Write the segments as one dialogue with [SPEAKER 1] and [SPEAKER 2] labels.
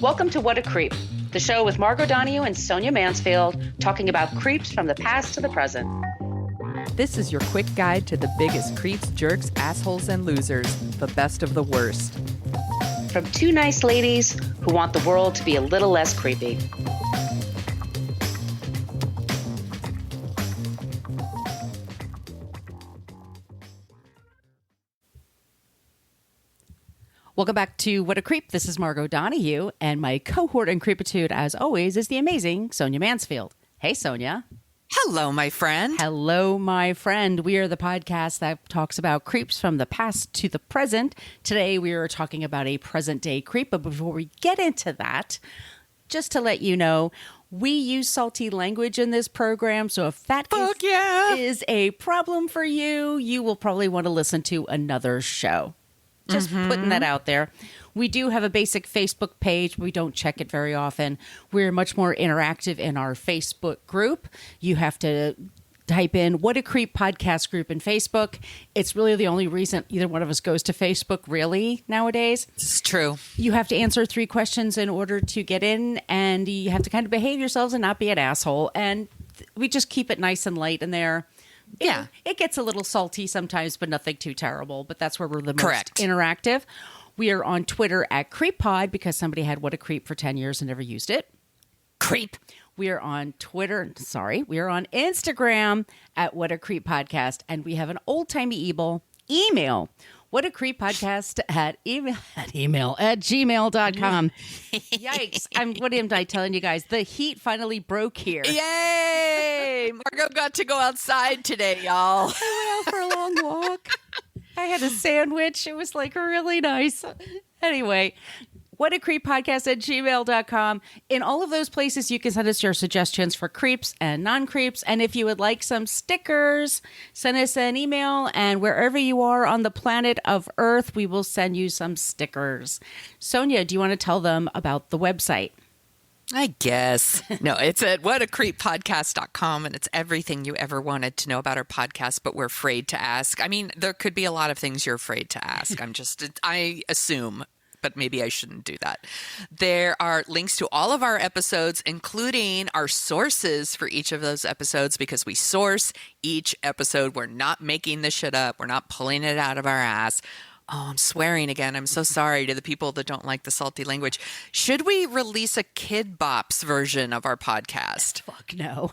[SPEAKER 1] Welcome to What a Creep, the show with Margot Donahue and Sonia Mansfield talking about creeps from the past to the present.
[SPEAKER 2] This is your quick guide to the biggest creeps, jerks, assholes, and losers, the best of the worst.
[SPEAKER 1] From two nice ladies who want the world to be a little less creepy.
[SPEAKER 3] Welcome back to What a Creep. This is Margot Donahue, and my cohort in creepitude, as always, is the amazing Sonia Mansfield. Hey, Sonia.
[SPEAKER 4] Hello, my friend.
[SPEAKER 3] Hello, my friend. We are the podcast that talks about creeps from the past to the present. Today, we are talking about a present-day creep, but before we get into that, just to let you know, we use salty language in this program, so if that is a problem for you, you will probably want to listen to another show. Just putting that out there. We do have a basic Facebook page. We don't check it very often. We're much more interactive in our Facebook group. You have to type in What a Creep podcast group in Facebook. It's really the only reason either one of us goes to Facebook, really, nowadays.
[SPEAKER 4] It's true.
[SPEAKER 3] You have to answer 3 questions in order to get in, and you have to kind of behave yourselves and not be an asshole. And we just keep it nice and light in there.
[SPEAKER 4] Yeah.
[SPEAKER 3] It gets a little salty sometimes, but nothing too terrible. But that's where we're the most
[SPEAKER 4] Correct.
[SPEAKER 3] interactive. We are on Twitter at CreepPod because somebody had What a Creep for 10 years and never used it.
[SPEAKER 4] Creep.
[SPEAKER 3] We are on we are on Instagram at What a Creep Podcast. And we have an old-timey email. What a Creep Podcast at gmail.com. Yikes. What am I telling you guys? The heat finally broke here.
[SPEAKER 4] Yay! Margot got to go outside today, y'all.
[SPEAKER 3] I went out for a long walk. I had a sandwich. It was like really nice. Anyway, What a Creep Podcast at gmail.com. In all of those places, you can send us your suggestions for creeps and non-creeps. And if you would like some stickers, send us an email. And wherever you are on the planet of Earth, we will send you some stickers. Sonia, do you want to tell them about the website?
[SPEAKER 4] I guess. No, it's at whatacreeppodcast.com, and it's everything you ever wanted to know about our podcast, but we're afraid to ask. I mean, there could be a lot of things you're afraid to ask. I assume, but maybe I shouldn't do that. There are links to all of our episodes, including our sources for each of those episodes, because we source each episode. We're not making this shit up. We're not pulling it out of our ass. Oh, I'm swearing again. I'm so sorry to the people that don't like the salty language. Should we release a Kid Bops version of our podcast?
[SPEAKER 3] Fuck no.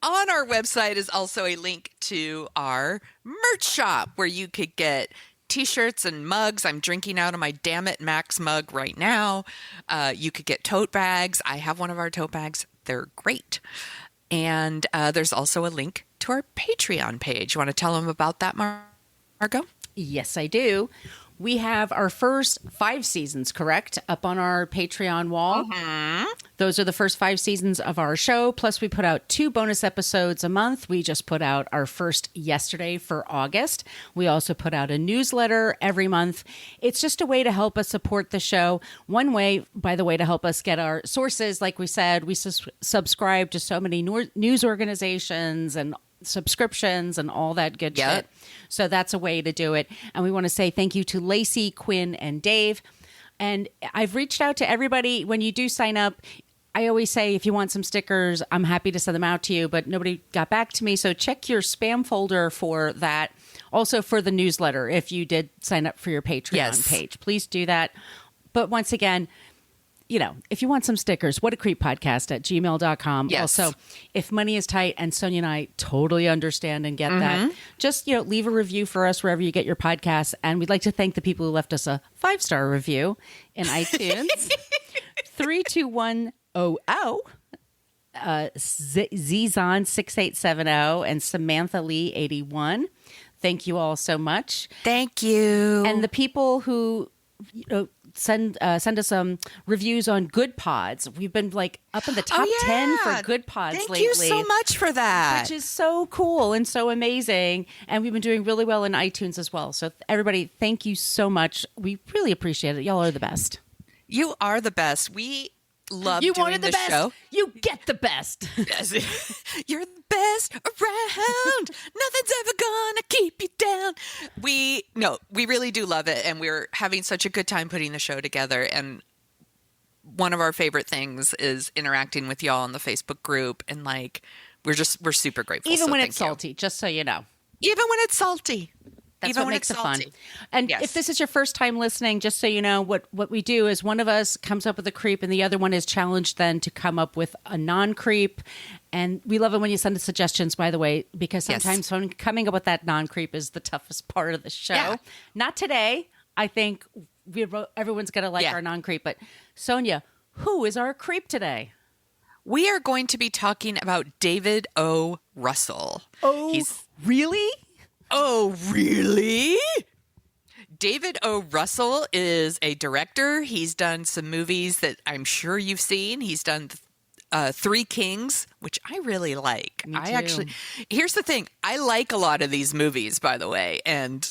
[SPEAKER 4] On our website is also a link to our merch shop where you could get T-shirts and mugs. I'm drinking out of my Damn It Max mug right now. You could get tote bags. I have one of our tote bags. They're great. And there's also a link to our Patreon page. You want to tell them about that, Margot?
[SPEAKER 3] Yes, I do. We have our first 5 seasons, correct? Up on our Patreon wall. Those are the first 5 seasons of our show. Plus, we put out 2 bonus episodes a month. We just put out our first yesterday for August. We also put out a newsletter every month. It's just a way to help us support the show. One way, by the way, to help us get our sources. Like we said, we subscribe to so many news organizations and subscriptions and all that good shit. So that's a way to do it. And we want to say thank you to Lacey, Quinn, and Dave. And I've reached out to everybody. When you do sign up, I always say, if you want some stickers, I'm happy to send them out to you, but nobody got back to me. So check your spam folder for that. Also for the newsletter, if you did sign up for your Patreon page, please do that. But once again, you know, if you want some stickers, whatacreeppodcast at gmail.com.
[SPEAKER 4] Yes.
[SPEAKER 3] Also, if money is tight, and Sonia and I totally understand and get that, just, leave a review for us wherever you get your podcasts. And we'd like to thank the people who left us a 5-star review in iTunes. 32100, Zzon6870, and Samantha Lee 81. Thank you all so much.
[SPEAKER 4] Thank you.
[SPEAKER 3] And the people who send us some reviews on Good Pods. We've been like up in the top 10 for Good Pods lately.
[SPEAKER 4] Thank you so much for that.
[SPEAKER 3] Which is so cool and so amazing. And we've been doing really well in iTunes as well. So everybody, thank you so much. We really appreciate it. Y'all are the best.
[SPEAKER 4] You are the best. love
[SPEAKER 3] You
[SPEAKER 4] doing
[SPEAKER 3] wanted the best.
[SPEAKER 4] show.
[SPEAKER 3] You get the best.
[SPEAKER 4] Yes. You're the best around. Nothing's ever gonna keep you down. We really do love it, and we're having such a good time putting the show together. And one of our favorite things is interacting with y'all in the Facebook group, and like we're super grateful.
[SPEAKER 3] Even
[SPEAKER 4] so
[SPEAKER 3] when
[SPEAKER 4] thank
[SPEAKER 3] it's
[SPEAKER 4] you.
[SPEAKER 3] salty, just so you know.
[SPEAKER 4] Even when it's salty.
[SPEAKER 3] That's
[SPEAKER 4] Even
[SPEAKER 3] what
[SPEAKER 4] when
[SPEAKER 3] makes
[SPEAKER 4] it's
[SPEAKER 3] it fun.
[SPEAKER 4] salty.
[SPEAKER 3] And
[SPEAKER 4] Yes.
[SPEAKER 3] if this is your first time listening, just so you know, what we do is one of us comes up with a creep and the other one is challenged then to come up with a non-creep. And we love it when you send us suggestions, by the way, because
[SPEAKER 4] Yes.
[SPEAKER 3] sometimes when coming up with that non-creep is the toughest part of the show.
[SPEAKER 4] Yeah.
[SPEAKER 3] Not today. I think everyone's going to like our non-creep. But Sonia, who is our creep today?
[SPEAKER 4] We are going to be talking about David O. Russell.
[SPEAKER 3] Really?
[SPEAKER 4] Oh, really? David O. Russell is a director. He's done some movies that I'm sure you've seen. He's done Three Kings, which I really like.
[SPEAKER 3] Me too.
[SPEAKER 4] Here's the thing. I like a lot of these movies, by the way, and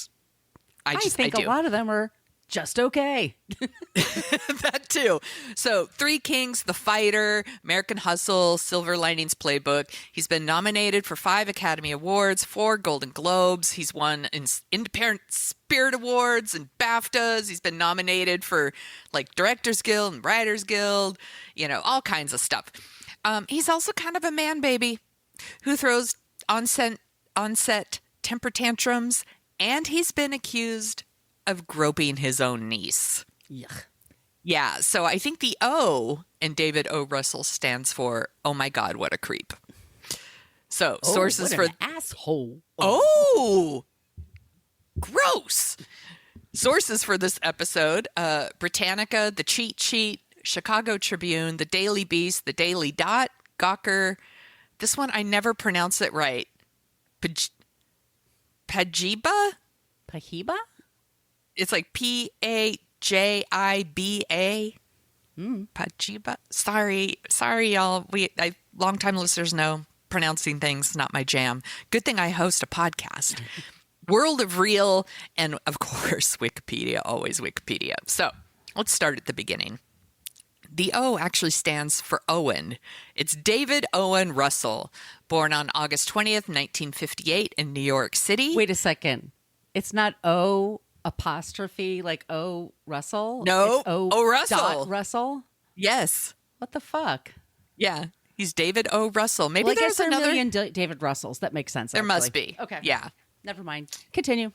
[SPEAKER 4] I
[SPEAKER 3] think
[SPEAKER 4] do.
[SPEAKER 3] a lot of them are just okay.
[SPEAKER 4] That too. So Three Kings, The Fighter, American Hustle, Silver Linings Playbook. He's been nominated for 5 Academy Awards, 4 Golden Globes. He's won Independent Spirit Awards and BAFTAs. He's been nominated for like Directors Guild and Writers Guild, all kinds of stuff. He's also kind of a man baby who throws on-set temper tantrums, and he's been accused of groping his own niece.
[SPEAKER 3] Yuck.
[SPEAKER 4] Yeah, so I think the O in David O. Russell stands for, oh my God, what a creep. So sources
[SPEAKER 3] what
[SPEAKER 4] for...
[SPEAKER 3] an asshole.
[SPEAKER 4] Oh, gross. Sources for this episode, Britannica, The Cheat Sheet, Chicago Tribune, The Daily Beast, The Daily Dot, Gawker. This one, I never pronounce it right. Pajiba?
[SPEAKER 3] Pajiba?
[SPEAKER 4] It's like Pajiba. Pajiba. Sorry, y'all. Longtime listeners know pronouncing things not my jam. Good thing I host a podcast. World of Real, and of course Wikipedia. Always Wikipedia. So let's start at the beginning. The O actually stands for Owen. It's David Owen Russell, born on August 20th, 1958 in New York City.
[SPEAKER 3] Wait a second. It's not O apostrophe like O Russell?
[SPEAKER 4] No,
[SPEAKER 3] It's
[SPEAKER 4] O Russell.
[SPEAKER 3] Dot Russell?
[SPEAKER 4] Yes.
[SPEAKER 3] What the fuck?
[SPEAKER 4] Yeah. He's David O. Russell. Maybe
[SPEAKER 3] Well, I guess
[SPEAKER 4] there's
[SPEAKER 3] there are
[SPEAKER 4] another.
[SPEAKER 3] a million David Russells. That makes sense.
[SPEAKER 4] There must
[SPEAKER 3] actually.
[SPEAKER 4] be.
[SPEAKER 3] Okay.
[SPEAKER 4] Yeah.
[SPEAKER 3] Never mind. Continue.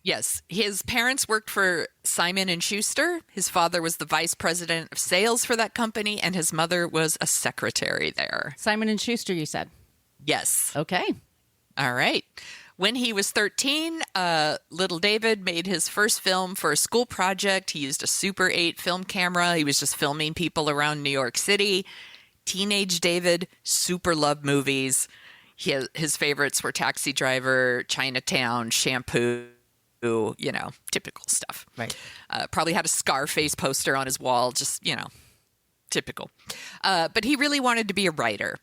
[SPEAKER 4] Yes. His parents worked for Simon & Schuster. His father was the vice president of sales for that company, and his mother was a secretary there.
[SPEAKER 3] Simon & Schuster, you said.
[SPEAKER 4] Yes.
[SPEAKER 3] Okay.
[SPEAKER 4] All right. When he was 13, little David made his first film for a school project. He used a Super 8 film camera. He was just filming people around New York City. Teenage David super loved movies. His favorites were Taxi Driver, Chinatown, Shampoo, typical stuff.
[SPEAKER 3] Right.
[SPEAKER 4] Probably had a Scarface poster on his wall, just, typical. But he really wanted to be a writer.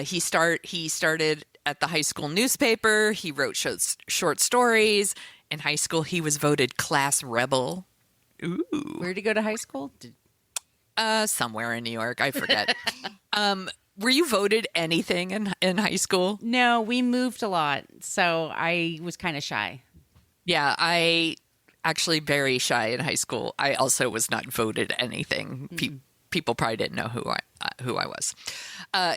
[SPEAKER 4] He started at the high school newspaper. He wrote short stories. In high school, he was voted class rebel. Ooh.
[SPEAKER 3] Where did he go to high school?
[SPEAKER 4] Somewhere in New York. I forget. Were you voted anything in high school?
[SPEAKER 3] No, we moved a lot, so I was kind of shy.
[SPEAKER 4] Yeah, I actually very shy in high school. I also was not voted anything. People probably didn't know who I was.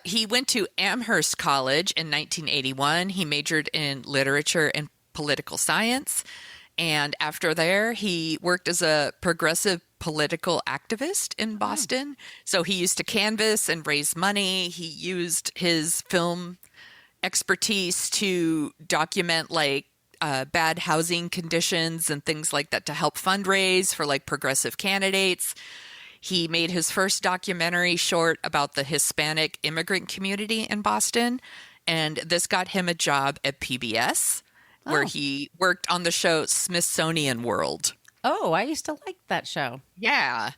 [SPEAKER 4] He went to Amherst College in 1981. He majored in literature and political science. And after there, he worked as a progressive political activist in Boston. So he used to canvass and raise money. He used his film expertise to document bad housing conditions and things like that to help fundraise for progressive candidates. He made his first documentary short about the Hispanic immigrant community in Boston, and this got him a job at PBS, where he worked on the show Smithsonian World.
[SPEAKER 3] Oh, I used to like that show.
[SPEAKER 4] Yeah.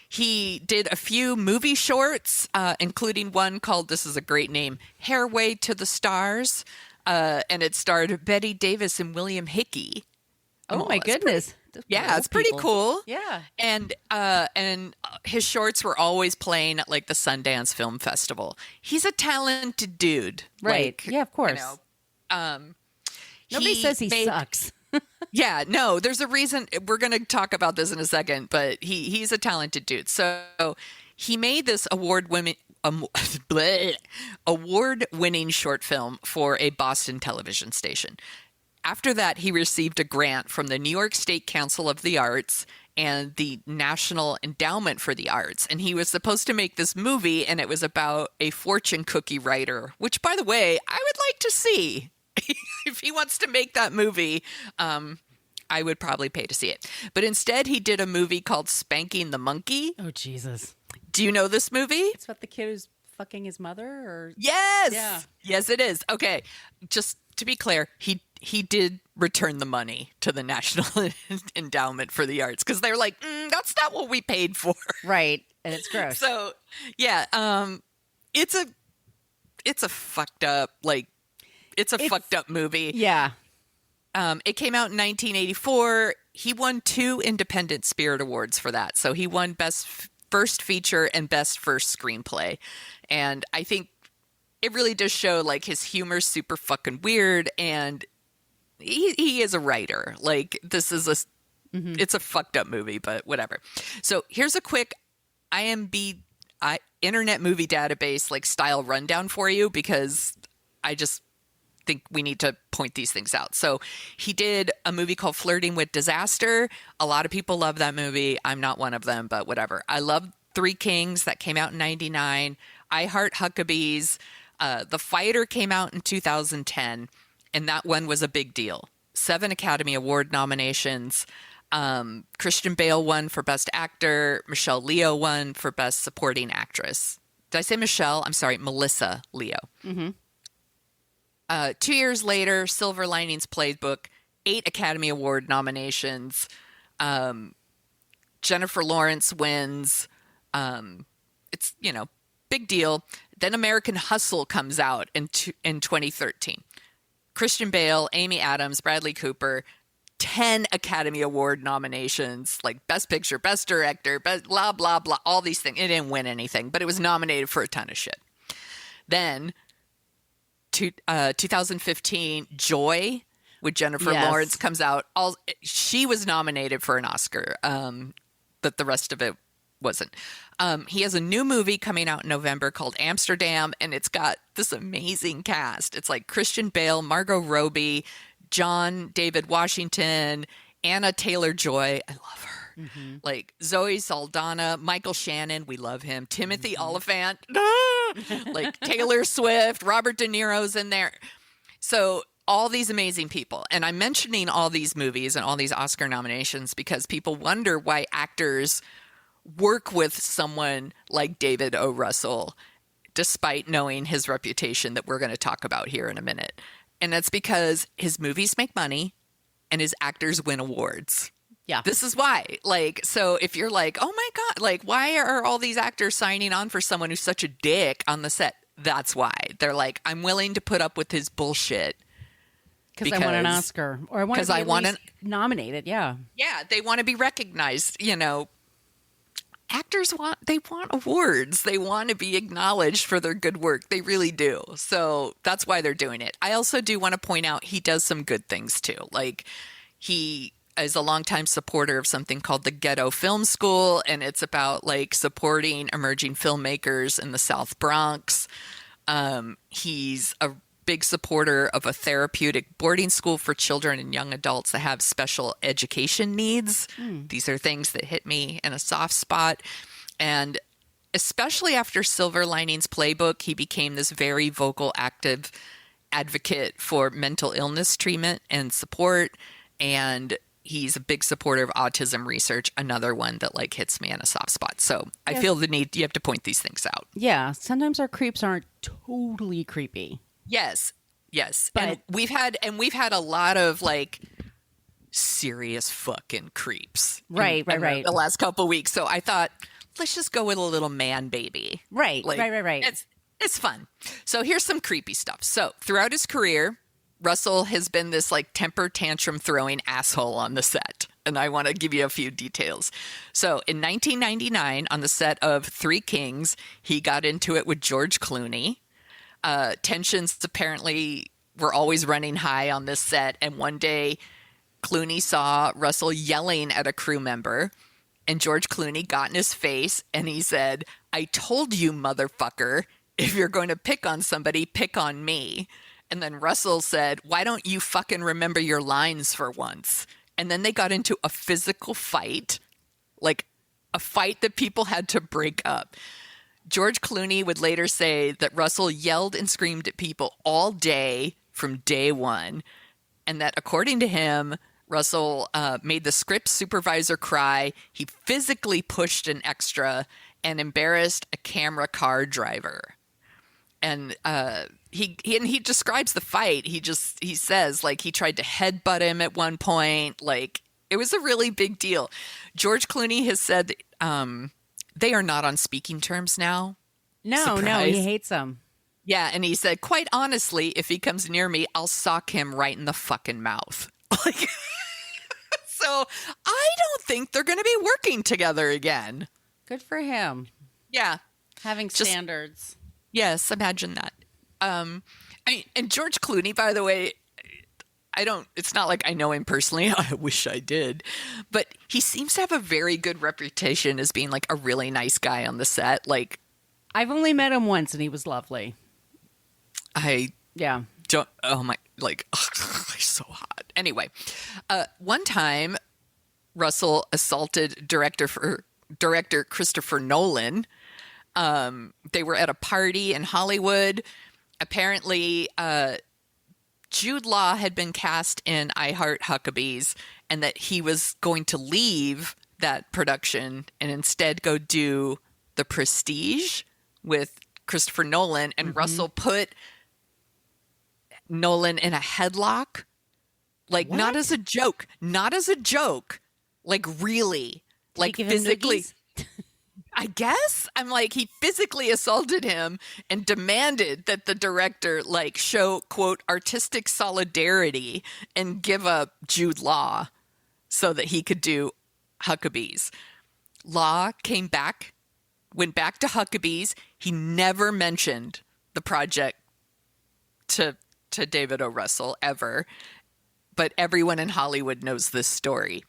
[SPEAKER 4] He did a few movie shorts, including one called, this is a great name, Hairway to the Stars, and it starred Betty Davis and William Hickey.
[SPEAKER 3] Oh my goodness.
[SPEAKER 4] Yeah, it's pretty cool.
[SPEAKER 3] Yeah.
[SPEAKER 4] And his shorts were always playing at like the Sundance Film Festival. He's a talented dude.
[SPEAKER 3] Right.
[SPEAKER 4] Like,
[SPEAKER 3] Yeah, of course.
[SPEAKER 4] You know,
[SPEAKER 3] Nobody says he sucks.
[SPEAKER 4] Yeah, no, there's a reason. We're going to talk about this in a second, but he's a talented dude. So he made this award-winning short film for a Boston television station. After that, he received a grant from the New York State Council of the Arts and the National Endowment for the Arts. And he was supposed to make this movie, and it was about a fortune cookie writer, which, by the way, I would like to see. If he wants to make that movie, I would probably pay to see it. But instead, he did a movie called Spanking the Monkey.
[SPEAKER 3] Oh, Jesus.
[SPEAKER 4] Do you know this movie?
[SPEAKER 3] It's about the kid who's fucking his mother? Or
[SPEAKER 4] Yes.
[SPEAKER 3] Yeah.
[SPEAKER 4] Yes, it is. Okay. Just to be clear, he did return the money to the National Endowment for the Arts because they're like, that's not what we paid for.
[SPEAKER 3] Right. And it's gross.
[SPEAKER 4] So, yeah, it's a fucked up, like, it's a fucked up movie.
[SPEAKER 3] Yeah.
[SPEAKER 4] It came out in 1984. He won 2 Independent Spirit Awards for that. So he won Best First Feature and Best First Screenplay. And I think it really does show, like, his humor's super fucking weird. And he is a writer. Like, this is it's a fucked up movie, but whatever. So here's a quick Internet Movie Database, like, style rundown for you because I just think we need to point these things out. So he did a movie called Flirting with Disaster. A lot of people love that movie. I'm not one of them, but whatever. I love Three Kings. That came out in 1999. I Heart Huckabees. The Fighter came out in 2010, and that one was a big deal. 7 Academy Award nominations. Christian Bale won for Best Actor. Michelle Leo won for Best Supporting Actress. Did I say Michelle? I'm sorry, Melissa Leo. 2 years later, Silver Linings Playbook, 8 Academy Award nominations. Jennifer Lawrence wins. It's, big deal. Then American Hustle comes out in 2013. Christian Bale, Amy Adams, Bradley Cooper, 10 Academy Award nominations, like Best Picture, Best Director, best blah, blah, blah, all these things. It didn't win anything, but it was nominated for a ton of shit. Then 2015, Joy with Jennifer Lawrence comes out. She was nominated for an Oscar, but the rest of it wasn't. He has a new movie coming out in November called Amsterdam, and it's got this amazing cast. It's like Christian Bale, Margot Robbie, John David Washington, Anna Taylor-Joy. I love her. Like Zoe Saldana, Michael Shannon, we love him. Timothy Olyphant, like Taylor Swift, Robert De Niro's in there. So all these amazing people. And I'm mentioning all these movies and all these Oscar nominations because people wonder why actors work with someone like David O. Russell, despite knowing his reputation that we're going to talk about here in a minute. And that's because his movies make money and his actors win awards.
[SPEAKER 3] Yeah.
[SPEAKER 4] This is why. Like, so if you're like, oh my God, like, why are all these actors signing on for someone who's such a dick on the set? That's why. They're like, I'm willing to put up with his bullshit.
[SPEAKER 3] Because I want an Oscar. Or I want to be nominated, yeah.
[SPEAKER 4] Yeah, they want to be recognized, Actors want awards. They want to be acknowledged for their good work. They really do. So that's why they're doing it. I also do want to point out he does some good things too. Like he is a longtime supporter of something called the Ghetto Film School, and it's about like supporting emerging filmmakers in the South Bronx. He's a big supporter of a therapeutic boarding school for children and young adults that have special education needs. These are things that hit me in a soft spot. And especially after Silver Linings Playbook, he became this very vocal, active advocate for mental illness treatment and support. And he's a big supporter of autism research, another one that like hits me in a soft spot. So I feel the need, you have to point these things out.
[SPEAKER 3] Yeah. Sometimes our creeps aren't totally creepy.
[SPEAKER 4] Yes.
[SPEAKER 3] But
[SPEAKER 4] And we've had a lot of like serious fucking creeps.
[SPEAKER 3] Right.
[SPEAKER 4] The last couple of weeks. So I thought, let's just go with a little man baby.
[SPEAKER 3] Right.
[SPEAKER 4] Like,
[SPEAKER 3] right.
[SPEAKER 4] It's fun. So here's some creepy stuff. So throughout his career, Russell has been this like temper tantrum throwing asshole on the set. And I want to give you a few details. So in 1999, on the set of Three Kings, he got into it with George Clooney. Tensions apparently were always running high on this set. And one day, Clooney saw Russell yelling at a crew member. And George Clooney got in his face and he said, "I told you, motherfucker, if you're going to pick on somebody, pick on me." And then Russell said, "Why don't you fucking remember your lines for once?" And then they got into a physical fight, like a fight that people had to break up. George Clooney would later say that Russell yelled and screamed at people all day from day one. And that according to him, Russell made the script supervisor cry. He physically pushed an extra and embarrassed a camera car driver. And he describes the fight. He says like he tried to headbutt him at one point. Like it was a really big deal. George Clooney has said they are not on speaking terms now.
[SPEAKER 3] No, he hates him.
[SPEAKER 4] Yeah, and he said, quite honestly, if he comes near me, I'll sock him right in the fucking mouth. Like, so I don't think they're going to be working together again.
[SPEAKER 3] Good for him.
[SPEAKER 4] Yeah,
[SPEAKER 3] Having standards.
[SPEAKER 4] Yes, imagine that. And George Clooney, by the way, it's not like I know him personally. I wish I did. But he seems to have a very good reputation as being like a really nice guy on the set. Like,
[SPEAKER 3] I've only met him once and he was lovely.
[SPEAKER 4] Oh my, like, he's so hot. Anyway, one time Russell assaulted director Christopher Nolan. They were at a party in Hollywood. Apparently, Jude Law had been cast in I Heart Huckabees and that he was going to leave that production and instead go do The Prestige with Christopher Nolan. And Russell put Nolan in a headlock. Like,
[SPEAKER 3] What?
[SPEAKER 4] not as a joke. Like, really. Like,
[SPEAKER 3] Give him
[SPEAKER 4] physically.
[SPEAKER 3] noogies?
[SPEAKER 4] I guess I'm like, he physically assaulted him and demanded that the director like show, quote, artistic solidarity and give up Jude Law so that he could do Huckabees. Law went back to Huckabees. He never mentioned the project to David O. Russell ever, but everyone in Hollywood knows this story.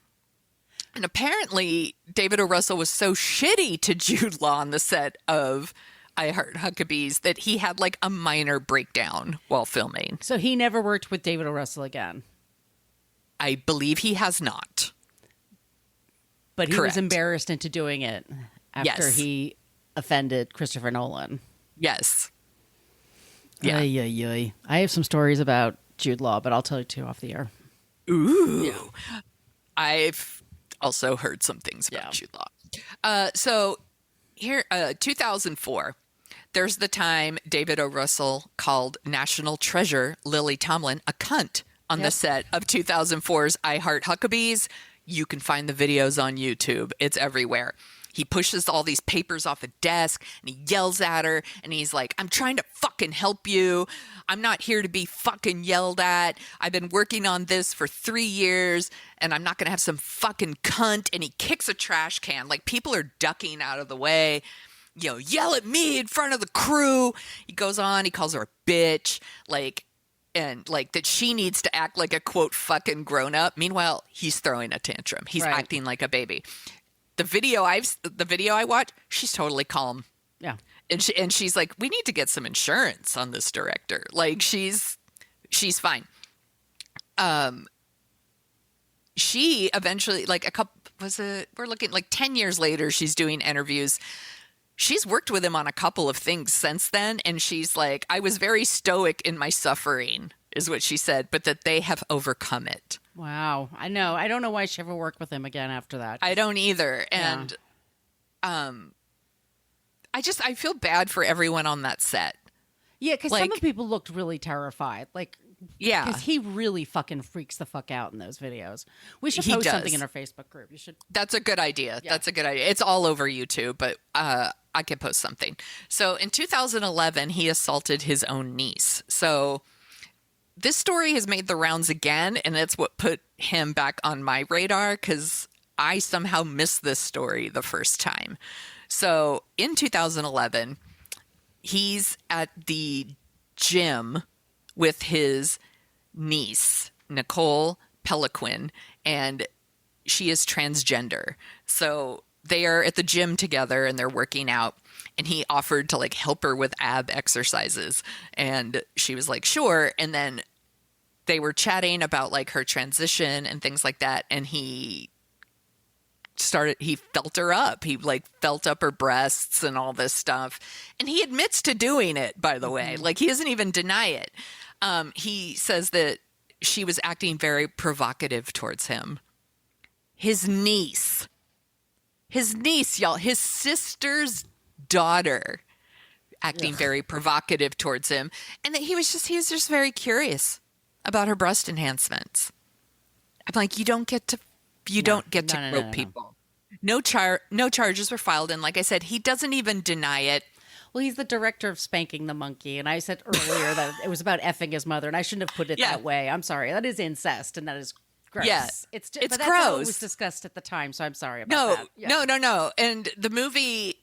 [SPEAKER 4] And apparently, David O. Russell was so shitty to Jude Law on the set of I Heart Huckabees that he had like a minor breakdown while filming.
[SPEAKER 3] So he never worked with David O. Russell again.
[SPEAKER 4] I believe he has not.
[SPEAKER 3] But he
[SPEAKER 4] Correct.
[SPEAKER 3] was embarrassed into doing it after
[SPEAKER 4] Yes.
[SPEAKER 3] he offended Christopher Nolan.
[SPEAKER 4] Yes. Yeah.
[SPEAKER 3] Ay, ay, ay. I have some stories about Jude Law, but I'll tell you two off the air.
[SPEAKER 4] Ooh. I've also heard some things about Jude Law. So here, 2004, there's the time David O. Russell called national treasure Lily Tomlin a cunt on the set of 2004's I Heart Huckabees. You can find the videos on YouTube. It's everywhere. He pushes all these papers off a desk and he yells at her and he's like, "I'm trying to fucking help you. I'm not here to be fucking yelled at. I've been working on this for 3 years and I'm not going to have some fucking cunt." And he kicks a trash can. Like, people are ducking out of the way. You know, "Yell at me in front of the crew." He goes on. He calls her a bitch. And that she needs to act like a, quote, fucking grown up. Meanwhile, he's throwing a tantrum. He's
[SPEAKER 3] Right.
[SPEAKER 4] acting like a baby. The video I watched, she's totally calm.
[SPEAKER 3] Yeah.
[SPEAKER 4] And she's like, "We need to get some insurance on this director." Like, she's fine. She eventually, like, we're looking like 10 years later, she's doing interviews. She's worked with him on a couple of things since then. And she's like, "I was very stoic in my suffering," is what she said, but that they have overcome it.
[SPEAKER 3] Wow. I know. I don't know why she ever worked with him again after that.
[SPEAKER 4] I don't either. And I feel bad for everyone on that set.
[SPEAKER 3] Yeah, because some
[SPEAKER 4] like-
[SPEAKER 3] of the people looked really terrified. Like,
[SPEAKER 4] Yeah.
[SPEAKER 3] because he really fucking freaks the fuck out in those videos. We should
[SPEAKER 4] He
[SPEAKER 3] post
[SPEAKER 4] does.
[SPEAKER 3] something in our Facebook group. You should.
[SPEAKER 4] That's a good idea.
[SPEAKER 3] Yeah.
[SPEAKER 4] That's a good idea. It's all over YouTube, but I can post something. So in 2011, he assaulted his own niece. So this story has made the rounds again, and it's what put him back on my radar because I somehow missed this story the first time. So in 2011, he's at the gym with his niece, Nicole Peliquin, and she is transgender. So they are at the gym together and they're working out, and he offered to like help her with ab exercises, and she was like, sure. And then they were chatting about like her transition and things like that, and he felt her up. He like felt up her breasts and all this stuff. And he admits to doing it, by the way. Like, he doesn't even deny it. He says that she was acting very provocative towards him. His niece, y'all, his sister's daughter, acting very provocative towards him. And that he was just very curious about her breast enhancements. I'm like, you don't get to grope people. No charges were filed. And like I said, he doesn't even deny it.
[SPEAKER 3] Well, he's the director of Spanking the Monkey. And I said earlier that it was about effing his mother. And I shouldn't have put it that way. I'm sorry. That is incest. And that is gross.
[SPEAKER 4] Yeah,
[SPEAKER 3] it's
[SPEAKER 4] but
[SPEAKER 3] that's
[SPEAKER 4] gross.
[SPEAKER 3] How it was discussed at the time. So I'm sorry about that. Yeah.
[SPEAKER 4] No. And the movie,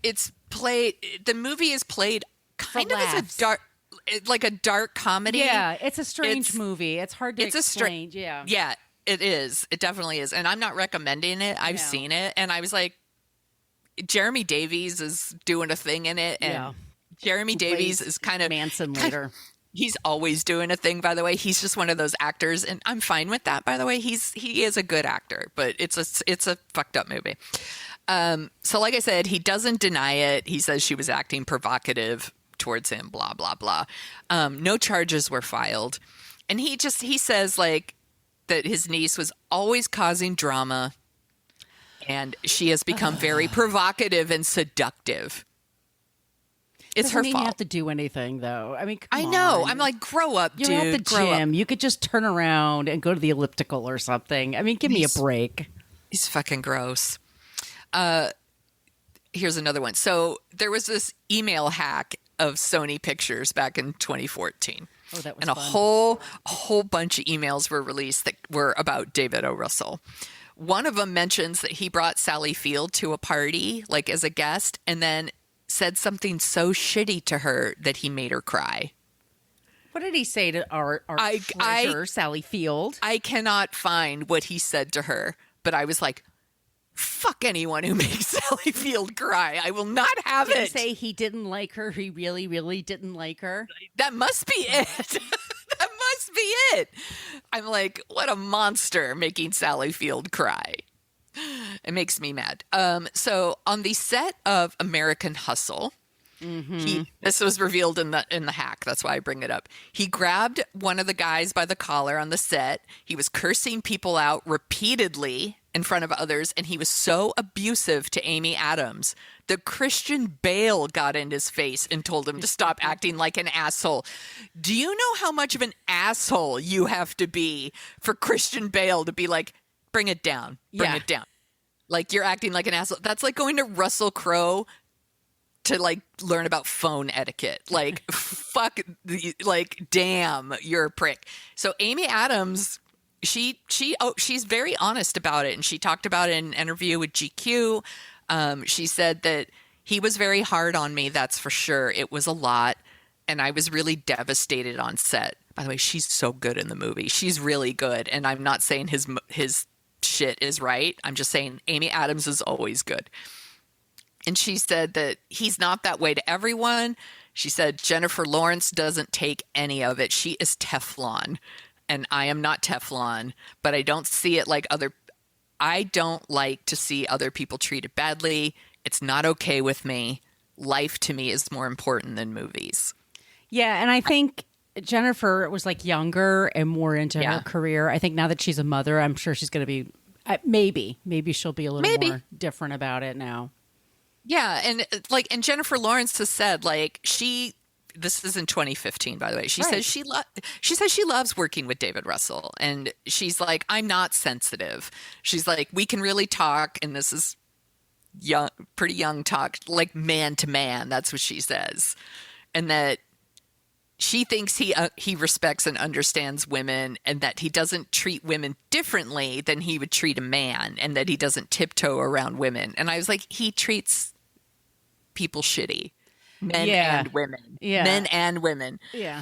[SPEAKER 4] the movie is played kind of as a dark comedy.
[SPEAKER 3] Yeah, it's a strange movie. It's hard to explain.
[SPEAKER 4] Yeah, it is. It definitely is. And I'm not recommending it. I've seen it, and I was like, Jeremy Davies is doing a thing in it, and Jeremy Davies is kind of
[SPEAKER 3] Manson later.
[SPEAKER 4] He's always doing a thing, by the way. He's just one of those actors, and I'm fine with that, by the way. He is a good actor, but it's a fucked up movie. So like I said, he doesn't deny it. He says she was acting provocative towards him, blah, blah, blah. No charges were filed. And he says like that his niece was always causing drama, and she has become very provocative and seductive. It's her fault.
[SPEAKER 3] You have to do anything, though. I mean,
[SPEAKER 4] I know. I'm like, grow up, dude.
[SPEAKER 3] You're at the gym. You could just turn around and go to the elliptical or something. I mean, give me a break.
[SPEAKER 4] He's fucking gross. Here's another one. So there was this email hack of Sony Pictures back in 2014.
[SPEAKER 3] Oh, that was
[SPEAKER 4] and
[SPEAKER 3] fun.
[SPEAKER 4] a whole bunch of emails were released that were about David O. Russell. One of them mentions that he brought Sally Field to a party, like as a guest, and then said something so shitty to her that he made her cry.
[SPEAKER 3] What did he say to our treasure, Sally Field?
[SPEAKER 4] I cannot find what he said to her, but I was like, fuck anyone who makes Sally Field cry. I will not have it.
[SPEAKER 3] Did he say he didn't like her? He really, really didn't like her?
[SPEAKER 4] That must be it. That must be it. I'm like, what a monster making Sally Field cry. It makes me mad. So on the set of American Hustle, this was revealed in the hack. That's why I bring it up. He grabbed one of the guys by the collar on the set. He was cursing people out repeatedly in front of others, and he was so abusive to Amy Adams that Christian Bale got in his face and told him to stop acting like an asshole. Do you know how much of an asshole you have to be for Christian Bale to be like, bring it down, bring it down? Like, you're acting like an asshole. That's like going to Russell Crowe to like learn about phone etiquette. Like, fuck, like, damn, you're a prick. So Amy Adams, she's very honest about it, and she talked about it in an interview with GQ. She said that he was very hard on me. That's for sure. It was a lot, and I was really devastated on set. By the way, she's so good in the movie. She's really good, and I'm not saying his shit is right. I'm just saying Amy Adams is always good. And she said that he's not that way to everyone. She said Jennifer Lawrence doesn't take any of it. She is Teflon, and I am not Teflon, but I don't see it like I don't like to see other people treated badly. It's not okay with me. Life to me is more important than movies.
[SPEAKER 3] Yeah, and I think Jennifer was like younger and more into her career. I think now that she's a mother, I'm sure she's going to be maybe she'll be a little more different about it now.
[SPEAKER 4] Yeah, and Jennifer Lawrence has said like this is in 2015, by the way. She says she loves working with David Russell, and she's like, I'm not sensitive. She's like, we can really talk, and this is pretty young talk, like man to man. That's what she says, and that she thinks he respects and understands women, and that he doesn't treat women differently than he would treat a man, and that he doesn't tiptoe around women. And I was like, he treats people shitty, men and women, men and women.
[SPEAKER 3] Yeah.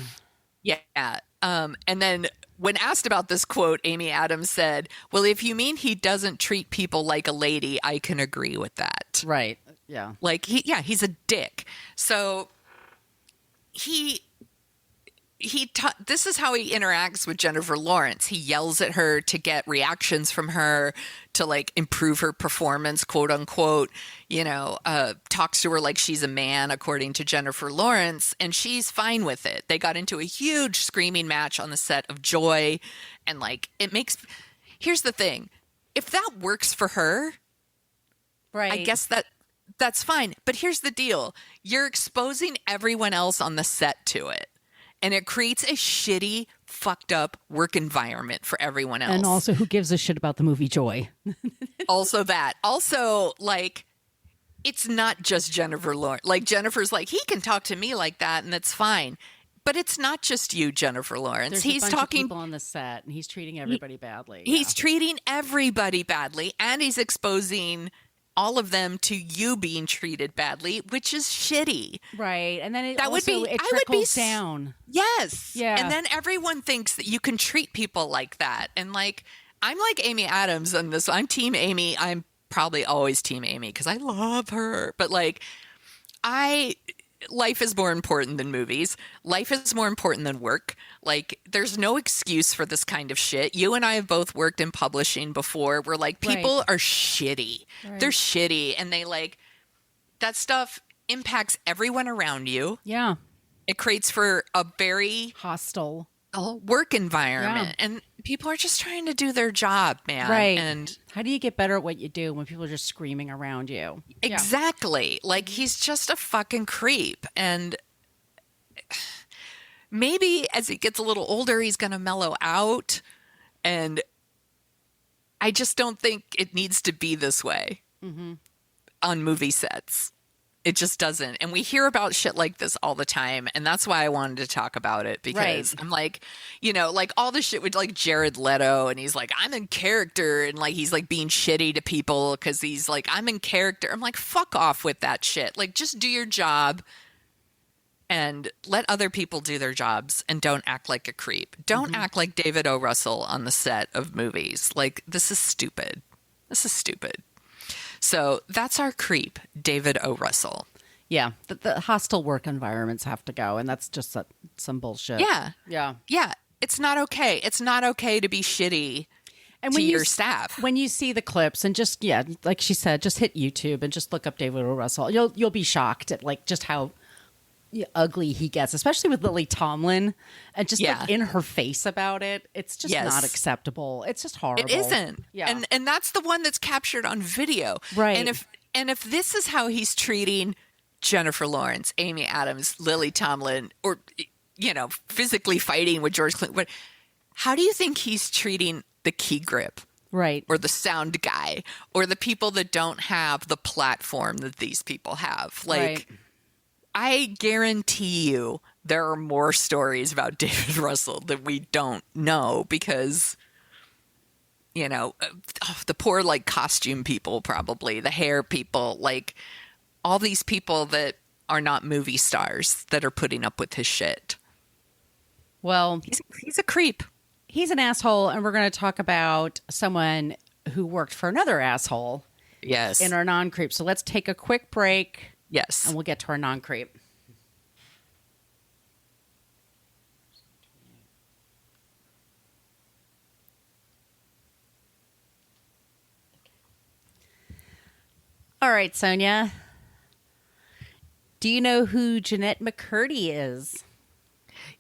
[SPEAKER 4] Yeah. And then when asked about this quote, Amy Adams said, well, if you mean he doesn't treat people like a lady, I can agree with that.
[SPEAKER 3] Right. Yeah.
[SPEAKER 4] Like, he's a dick. So this is how he interacts with Jennifer Lawrence. He yells at her to get reactions from her, to like improve her performance, quote unquote, talks to her like she's a man, according to Jennifer Lawrence, and she's fine with it. They got into a huge screaming match on the set of Joy, and like here's the thing. If that works for her,
[SPEAKER 3] right,
[SPEAKER 4] I guess that's fine. But here's the deal. You're exposing everyone else on the set to it. And it creates a shitty, fucked up work environment for everyone else.
[SPEAKER 3] And also, who gives a shit about the movie Joy?
[SPEAKER 4] Also that. Also, like, it's not just Jennifer Lawrence. Like, Jennifer's like, he can talk to me like that, and that's fine. But it's not just you, Jennifer Lawrence.
[SPEAKER 3] He's talking of people on the set, and he's treating everybody badly.
[SPEAKER 4] He's treating everybody badly, and he's exposing all of them to you being treated badly, which is shitty.
[SPEAKER 3] Right. And then it
[SPEAKER 4] trickles
[SPEAKER 3] down.
[SPEAKER 4] Yes.
[SPEAKER 3] Yeah.
[SPEAKER 4] And then everyone thinks that you can treat people like that. And like, I'm like Amy Adams on this. I'm Team Amy. I'm probably always Team Amy because I love her. But like, life is more important than movies. Life is more important than work. Like, there's no excuse for this kind of shit. You and I have both worked in publishing before. We're like, people are shitty. Right. They're shitty. And they like, that stuff impacts everyone around you.
[SPEAKER 3] Yeah.
[SPEAKER 4] It creates for a very
[SPEAKER 3] hostile
[SPEAKER 4] work environment. Yeah. And people are just trying to do their job, man.
[SPEAKER 3] Right.
[SPEAKER 4] And
[SPEAKER 3] how do you get better at what you do when people are just screaming around you?
[SPEAKER 4] Exactly. Yeah. Like, he's just a fucking creep. And maybe as he gets a little older, he's going to mellow out. And I just don't think it needs to be this way on movie sets. It just doesn't. And we hear about shit like this all the time. And that's why I wanted to talk about it, because I'm like, like all this shit with like Jared Leto, and he's like, I'm in character, and like he's like being shitty to people because he's like, I'm in character. I'm like, fuck off with that shit. Like, just do your job and let other people do their jobs, and don't act like a creep. Don't act like David O. Russell on the set of movies. Like, this is stupid. This is stupid. So that's our creep, David O. Russell.
[SPEAKER 3] Yeah, the hostile work environments have to go, and that's just some bullshit.
[SPEAKER 4] Yeah.
[SPEAKER 3] Yeah.
[SPEAKER 4] Yeah. It's not okay. It's not okay to be shitty to your staff.
[SPEAKER 3] When you see the clips, and just, like she said, just hit YouTube and just look up David O. Russell. You'll be shocked at like just how ugly he gets, especially with Lily Tomlin, and just like in her face about it. It's just not acceptable. It's just horrible.
[SPEAKER 4] It isn't.
[SPEAKER 3] Yeah.
[SPEAKER 4] And that's the one that's captured on video.
[SPEAKER 3] Right.
[SPEAKER 4] And if this is how he's treating Jennifer Lawrence, Amy Adams, Lily Tomlin, or physically fighting with George Clooney, how do you think he's treating the key grip?
[SPEAKER 3] Right.
[SPEAKER 4] Or the sound guy, or the people that don't have the platform that these people have? Like,
[SPEAKER 3] right.
[SPEAKER 4] I guarantee you there are more stories about David Russell that we don't know, because, the poor, like, costume people, probably, the hair people, like, all these people that are not movie stars that are putting up with his shit.
[SPEAKER 3] Well,
[SPEAKER 4] he's a creep.
[SPEAKER 3] He's an asshole, and we're going to talk about someone who worked for another asshole.
[SPEAKER 4] Yes.
[SPEAKER 3] In our non-creep. So let's take a quick break.
[SPEAKER 4] Yes.
[SPEAKER 3] And we'll get to our non-creep. All right, Sonia. Do you know who Jennette McCurdy is?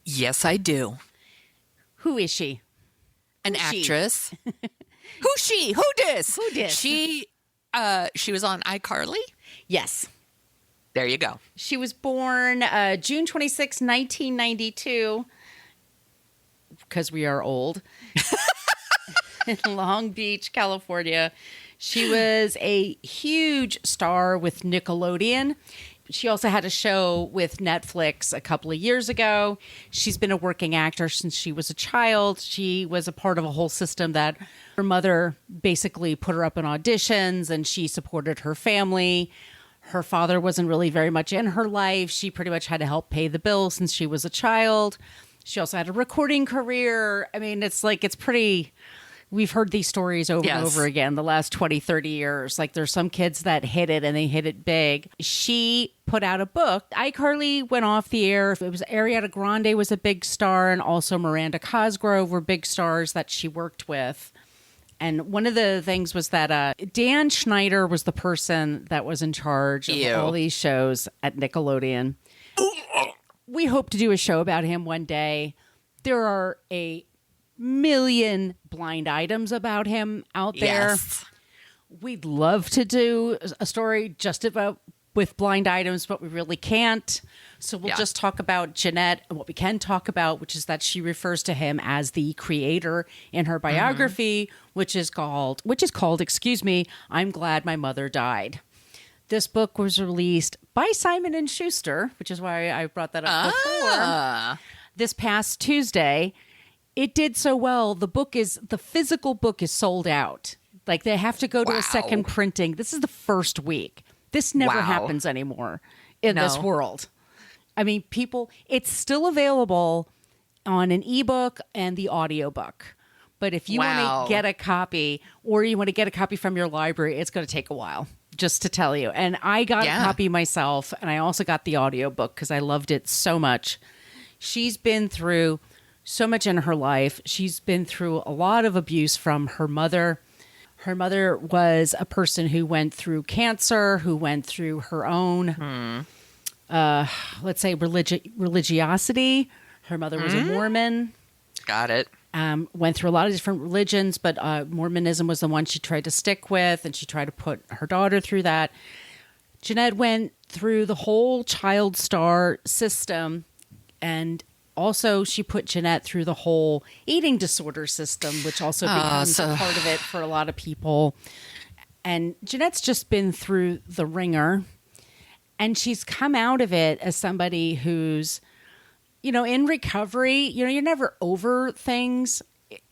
[SPEAKER 4] Yes, I do.
[SPEAKER 3] Who is she?
[SPEAKER 4] An actress. Who's she? Who dis?
[SPEAKER 3] Who dis?
[SPEAKER 4] She was on iCarly?
[SPEAKER 3] Yes.
[SPEAKER 4] There you go.
[SPEAKER 3] She was born June 26, 1992, because we are old, in Long Beach, California. She was a huge star with Nickelodeon. She also had a show with Netflix a couple of years ago. She's been a working actor since she was a child. She was a part of a whole system that her mother basically put her up in auditions, and she supported her family. Her father wasn't really very much in her life. She pretty much had to help pay the bills since she was a child. She also had a recording career. I mean, it's pretty... We've heard these stories over and over again the last 20, 30 years. Like, there's some kids that hit it and they hit it big. She put out a book. iCarly went off the air. It was Ariana Grande was a big star, and also Miranda Cosgrove were big stars that she worked with. And one of the things was that Dan Schneider was the person that was in charge of all these shows at Nickelodeon. We hope to do a show about him one day. There are a million blind items about him out there.
[SPEAKER 4] Yes.
[SPEAKER 3] We'd love to do a story just about with blind items, but we really can't. So we'll just talk about Jennette and what we can talk about, which is that she refers to him as the creator in her biography, which is called, I'm Glad My Mother Died. This book was released by Simon and Schuster, which is why I brought that up before. This past Tuesday. It did so well. The physical book is sold out. Like, they have to go to a second printing. This is the first week. This never happens anymore in this world. I mean, it's still available on an ebook and the audiobook. But if you want to get a copy, or you want to get a copy from your library, it's going to take a while, just to tell you. And I got a copy myself, and I also got the audiobook because I loved it so much. She's been through so much in her life. She's been through a lot of abuse from her mother. Her mother was a person who went through cancer, who went through her own, let's say, religiosity. Her mother was a Mormon.
[SPEAKER 4] Got it.
[SPEAKER 3] Went through a lot of different religions, but Mormonism was the one she tried to stick with, and she tried to put her daughter through that. Jennette went through the whole child star system, and also, she put Jennette through the whole eating disorder system, which also becomes a part of it for a lot of people. And Jennette's just been through the ringer, and she's come out of it as somebody who's, in recovery. You're never over things.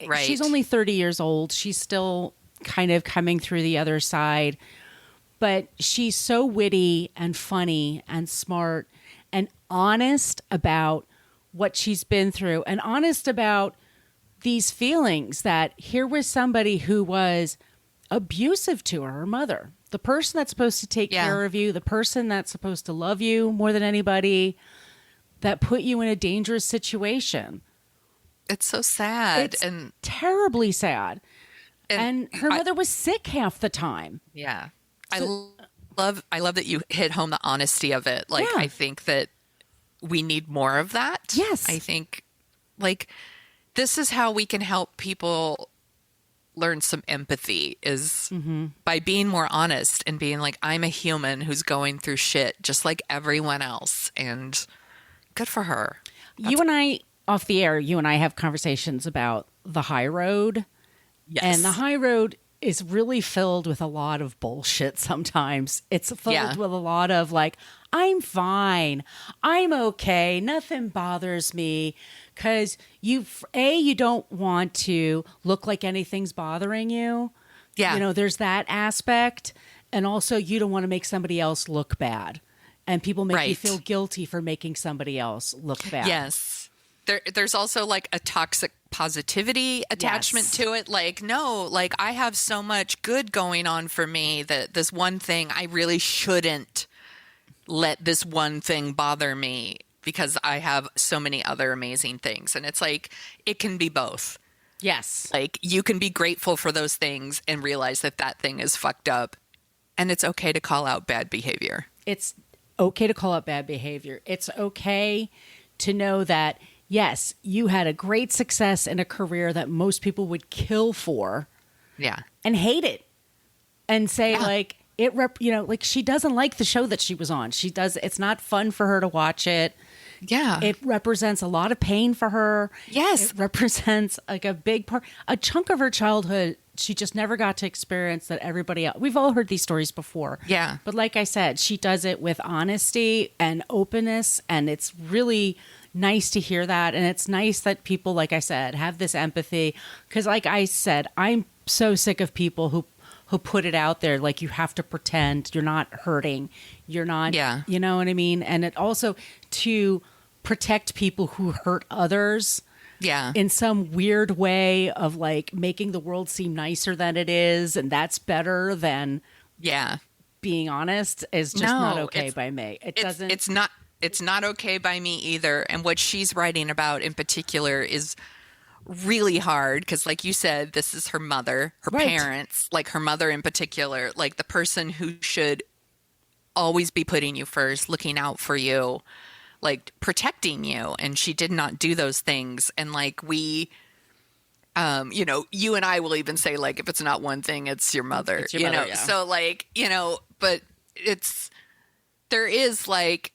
[SPEAKER 3] Right. She's only 30 years old. She's still kind of coming through the other side. But she's so witty and funny and smart and honest about what she's been through, and honest about these feelings that here was somebody who was abusive to her mother, the person that's supposed to take care of you, the person that's supposed to love you more than anybody, that put you in a dangerous situation.
[SPEAKER 4] It's so sad.
[SPEAKER 3] It's
[SPEAKER 4] and
[SPEAKER 3] terribly sad. And her mother was sick half the time.
[SPEAKER 4] Yeah. So, I love that you hit home the honesty of it. Like, I think that we need more of that.
[SPEAKER 3] Yes.
[SPEAKER 4] I think, this is how we can help people learn some empathy, is by being more honest and being like, I'm a human who's going through shit just like everyone else. And good for her. You and I,
[SPEAKER 3] off the air, have conversations about the high road. Yes. And the high road is really filled with a lot of bullshit sometimes. It's filled with a lot of I'm fine. I'm okay. Nothing bothers me. Because you don't want to look like anything's bothering you. Yeah. There's that aspect. And also, you don't want to make somebody else look bad. And people make you feel guilty for making somebody else look bad.
[SPEAKER 4] Yes. There's also a toxic positivity attachment to it. I have so much good going on for me that this one thing, I really shouldn't let this one thing bother me because I have so many other amazing things. And it's it can be both.
[SPEAKER 3] Yes.
[SPEAKER 4] You can be grateful for those things and realize that thing is fucked up. And it's okay to call out bad behavior.
[SPEAKER 3] It's okay to call out bad behavior. It's okay to know that, yes, you had a great success in a career that most people would kill for.
[SPEAKER 4] Yeah.
[SPEAKER 3] And hate it. And say she doesn't like the show that she was on. It's not fun for her to watch it.
[SPEAKER 4] Yeah.
[SPEAKER 3] It represents a lot of pain for her.
[SPEAKER 4] Yes.
[SPEAKER 3] It represents a big part, a chunk of her childhood she just never got to experience that everybody else. We've all heard these stories before.
[SPEAKER 4] Yeah.
[SPEAKER 3] But like I said, she does it with honesty and openness, and it's really nice to hear that. And it's nice that people, like I said, have this empathy, because like I said, I'm so sick of people who put it out there like you have to pretend you're not hurting, you're not, you know what I mean? And it also to protect people who hurt others in some weird way of like making the world seem nicer than it is, and that's better than being honest is just not okay by me.
[SPEAKER 4] It's not okay by me either. And what she's writing about in particular is really hard because, like you said, this is her mother, her parents, like her mother in particular, like the person who should always be putting you first, looking out for you, like protecting you. And she did not do those things. And like we, you know, you and I will even say, like, if it's not one thing, it's your mother,
[SPEAKER 3] it's your mother,
[SPEAKER 4] know? So like, you know, but there is like,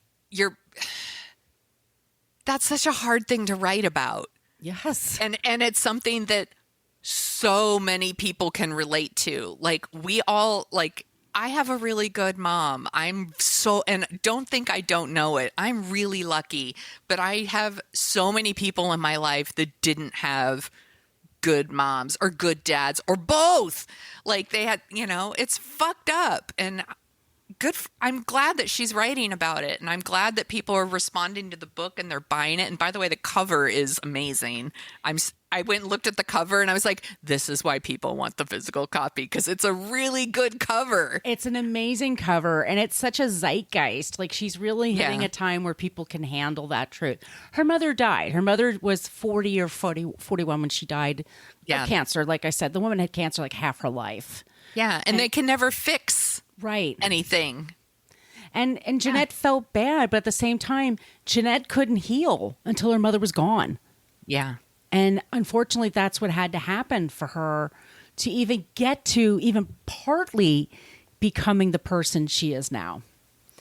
[SPEAKER 4] that's such a hard thing to write about.
[SPEAKER 3] Yes.
[SPEAKER 4] And it's something that so many people can relate to. Like we all, like, I have a really good mom. And don't think I don't know it. I'm really lucky, but I have so many people in my life that didn't have good moms or good dads or both. Like they had, you know, it's fucked up. And I'm glad that she's writing about it, and I'm glad that people are responding to the book and they're buying it. And by the way, the cover is amazing. I went and looked at the cover and I was like, this is why people want the physical copy, because it's a really good cover.
[SPEAKER 3] It's an amazing cover, and it's such a zeitgeist. Like she's really hitting a time where people can handle that truth. Her mother died. Her mother was 40 or 41 when she died of cancer. Like I said, the woman had cancer like half her life.
[SPEAKER 4] Yeah, and they can never fix anything.
[SPEAKER 3] And Jennette felt bad, but at the same time, Jennette couldn't heal until her mother was gone.
[SPEAKER 4] Yeah.
[SPEAKER 3] And unfortunately, that's what had to happen for her to even get to even partly becoming the person she is now.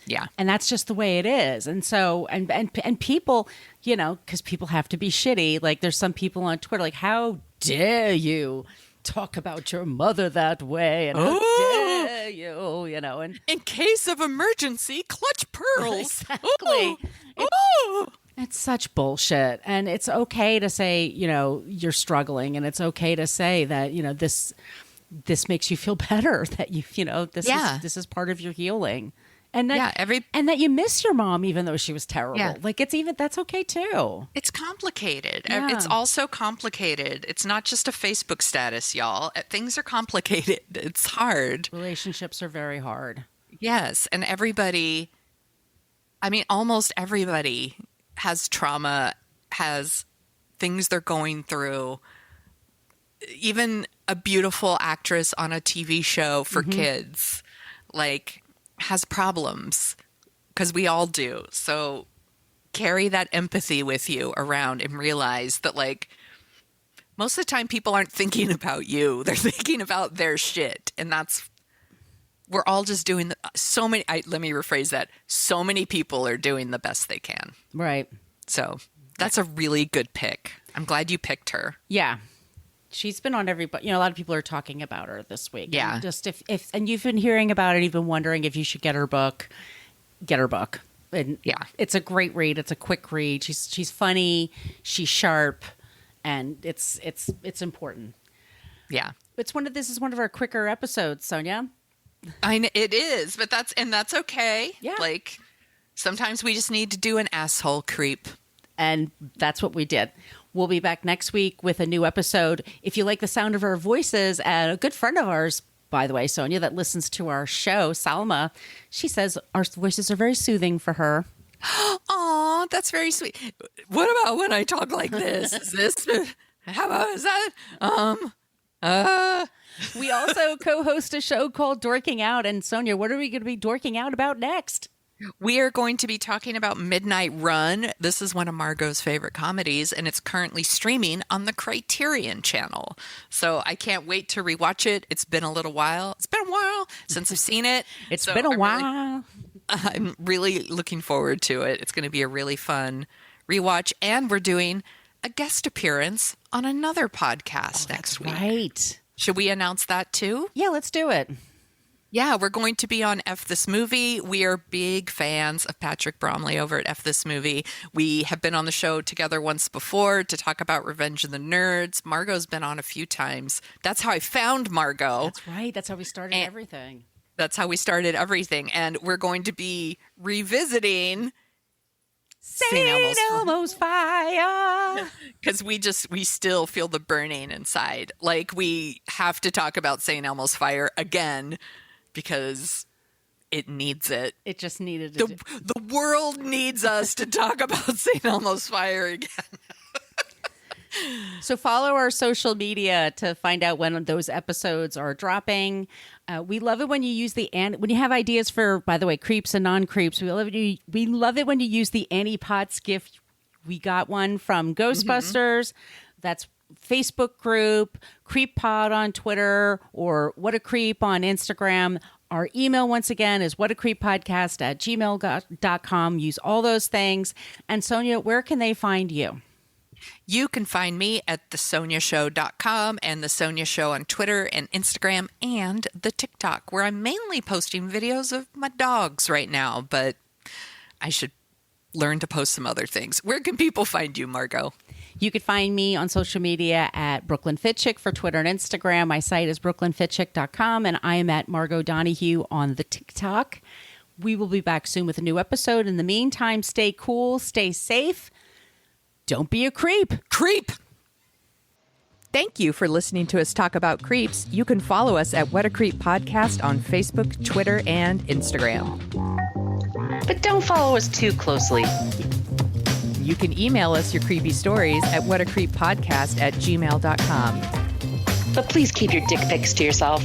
[SPEAKER 4] Yeah.
[SPEAKER 3] And that's just the way it is. And so, and people, you know, because people have to be shitty. Like there's some people on Twitter like, how dare you talk about your mother that way, and how dare you, you know, and
[SPEAKER 4] in case of emergency, clutch pearls.
[SPEAKER 3] Exactly. It's such bullshit. And it's okay to say, you know, you're struggling, and it's okay to say that, you know, this makes you feel better, that you know, this is part of your healing. And that, and that you miss your mom, even though she was terrible. Yeah. Like that's okay too.
[SPEAKER 4] It's complicated.
[SPEAKER 3] Yeah.
[SPEAKER 4] It's also complicated. It's not just a Facebook status, y'all. Things are complicated. It's hard.
[SPEAKER 3] Relationships are very hard.
[SPEAKER 4] Yes. And almost everybody has trauma, has things they're going through. Even a beautiful actress on a TV show for kids, like, has problems, because we all do. So carry that empathy with you around and realize that, like, most of the time people aren't thinking about you. They're thinking about their shit. And we're all just doing let me rephrase that. So many people are doing the best they can.
[SPEAKER 3] Right.
[SPEAKER 4] So that's a really good pick. I'm glad you picked her.
[SPEAKER 3] Yeah. She's been on everybody. You know, a lot of people are talking about her this week.
[SPEAKER 4] Yeah.
[SPEAKER 3] And just if and you've been hearing about it, you've been wondering if you should get her book. Get her book. And it's a great read. It's a quick read. She's funny. She's sharp, and it's important.
[SPEAKER 4] Yeah.
[SPEAKER 3] This is one of our quicker episodes, Sonia.
[SPEAKER 4] It is, but that's okay.
[SPEAKER 3] Yeah.
[SPEAKER 4] Like sometimes we just need to do an asshole creep.
[SPEAKER 3] And that's what we did. We'll be back next week with a new episode. If you like the sound of our voices, and a good friend of ours, by the way, Sonia, that listens to our show, Salma, she says our voices are very soothing for her.
[SPEAKER 4] Aw, that's very sweet. What about when I talk like this? Is that?
[SPEAKER 3] We also co-host a show called Dorking Out. And Sonia, what are we going to be dorking out about next?
[SPEAKER 4] We are going to be talking about Midnight Run. This is one of Margot's favorite comedies, and it's currently streaming on the Criterion channel. So I can't wait to rewatch it. It's been a little while. It's been a while since I've seen it.
[SPEAKER 3] It's been a while.
[SPEAKER 4] I'm really looking forward to it. It's going to be a really fun rewatch. And we're doing a guest appearance on another podcast next week.
[SPEAKER 3] Right.
[SPEAKER 4] Should we announce that too?
[SPEAKER 3] Yeah, let's do it.
[SPEAKER 4] Yeah, we're going to be on F This Movie. We are big fans of Patrick Bromley over at F This Movie. We have been on the show together once before to talk about Revenge of the Nerds. Margot's been on a few times. That's how I found Margot.
[SPEAKER 3] That's right. That's how we started everything.
[SPEAKER 4] That's how we started everything. And we're going to be revisiting
[SPEAKER 3] St. Elmo's Fire.
[SPEAKER 4] Because we still feel the burning inside. Like, we have to talk about St. Elmo's Fire again because it needs it.
[SPEAKER 3] It just needed
[SPEAKER 4] it. The world needs us to talk about St. Elmo's Fire again.
[SPEAKER 3] So follow our social media to find out when those episodes are dropping. We love it when you use when you have ideas for, by the way, creeps and non-creeps. We love it when you use the Annie Potts gift. We got one from Ghostbusters. That's Facebook group, Creep Pod on Twitter, or What a Creep on Instagram. Our email, once again, is whatacreeppodcast@gmail.com. Use all those things. And Sonia, where can they find you?
[SPEAKER 4] You can find me at thesoniashow.com and The Sonia Show on Twitter and Instagram and the TikTok, where I'm mainly posting videos of my dogs right now, but I should learn to post some other things. Where can people find you, Margot?
[SPEAKER 3] You can find me on social media at Brooklyn Fit Chick for Twitter and Instagram. My site is brooklynfitchick.com, and I am at Margot Donahue on the TikTok. We will be back soon with a new episode. In the meantime, stay cool, stay safe. Don't be a creep.
[SPEAKER 4] Creep!
[SPEAKER 2] Thank you for listening to us talk about creeps. You can follow us at What a Creep Podcast on Facebook, Twitter, and Instagram.
[SPEAKER 1] But don't follow us too closely.
[SPEAKER 2] You can email us your creepy stories at whatacreeppodcast@gmail.com.
[SPEAKER 1] But please keep your dick pics to yourself.